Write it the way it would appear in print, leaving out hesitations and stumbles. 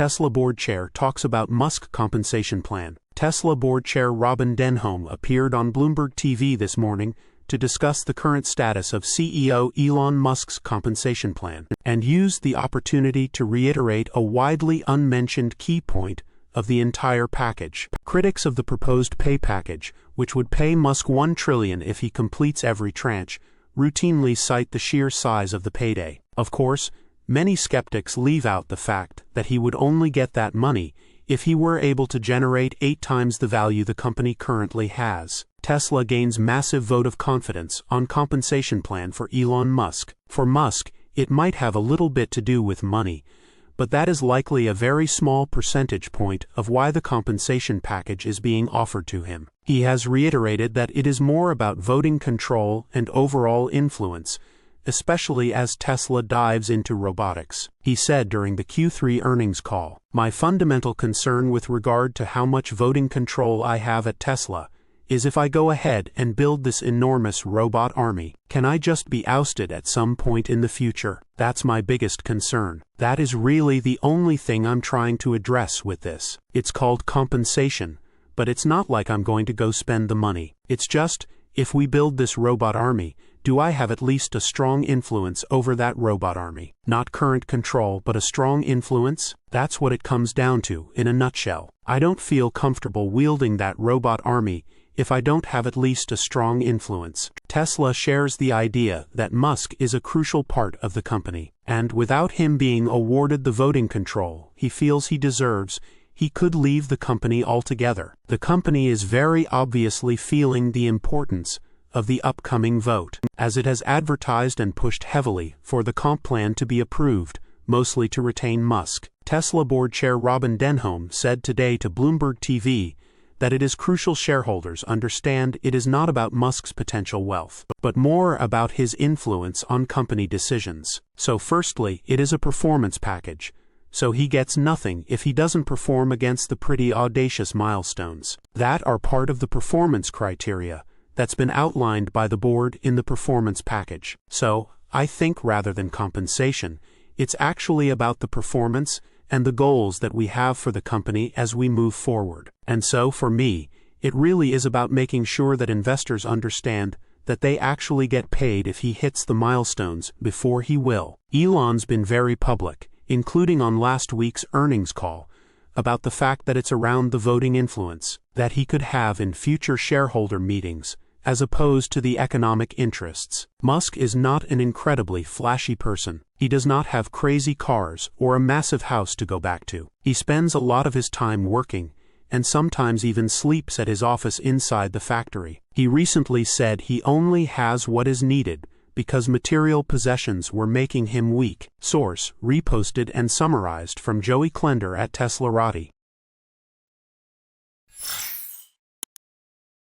Tesla board chair talks about Musk compensation plan. Tesla board chair Robyn Denholm appeared on Bloomberg TV this morning to discuss the current status of CEO Elon Musk's compensation plan, and used the opportunity to reiterate a widely unmentioned key point of the entire package. Critics of the proposed pay package, which would pay Musk $1 trillion if he completes every tranche, routinely cite the sheer size of the payday. Of course, many skeptics leave out the fact that he would only get that money if he were able to generate 8 times the value the company currently has. Tesla gains massive vote of confidence on compensation plan for Elon Musk. For Musk, it might have a little bit to do with money, but that is likely a very small percentage point of why the compensation package is being offered to him. He has reiterated that it is more about voting control and overall influence, especially as Tesla dives into robotics. He said during the Q3 earnings call, "My fundamental concern with regard to how much voting control I have at Tesla is if I go ahead and build this enormous robot army, can I just be ousted at some point in the future? That's my biggest concern. That is really the only thing I'm trying to address with this. It's called compensation, but it's not like I'm going to go spend the money. It's just, if we build this robot army, do I have at least a strong influence over that robot army? Not current control, but a strong influence? That's what it comes down to, in a nutshell. I don't feel comfortable wielding that robot army if I don't have at least a strong influence." Tesla shares the idea that Musk is a crucial part of the company, and without him being awarded the voting control he feels he deserves, he could leave the company altogether. The company is very obviously feeling the importance of the upcoming vote, as it has advertised and pushed heavily for the comp plan to be approved, mostly to retain Musk. Tesla board chair Robyn Denholm said today to Bloomberg TV that it is crucial shareholders understand it is not about Musk's potential wealth, but more about his influence on company decisions. So firstly, it is a performance package, so he gets nothing if he doesn't perform against the pretty audacious milestones that are part of the performance criteria that's been outlined by the board in the performance package. So, I think rather than compensation, it's actually about the performance and the goals that we have for the company as we move forward. And so, for me, it really is about making sure that investors understand that they actually get paid if he hits the milestones before he will. Elon's been very public, including on last week's earnings call, about the fact that it's around the voting influence that he could have in future shareholder meetings, as opposed to the economic interests. Musk is not an incredibly flashy person. He does not have crazy cars or a massive house to go back to. He spends a lot of his time working, and sometimes even sleeps at his office inside the factory. He recently said he only has what is needed because material possessions were making him weak. Source, reposted and summarized from Joey Klender at teslarati.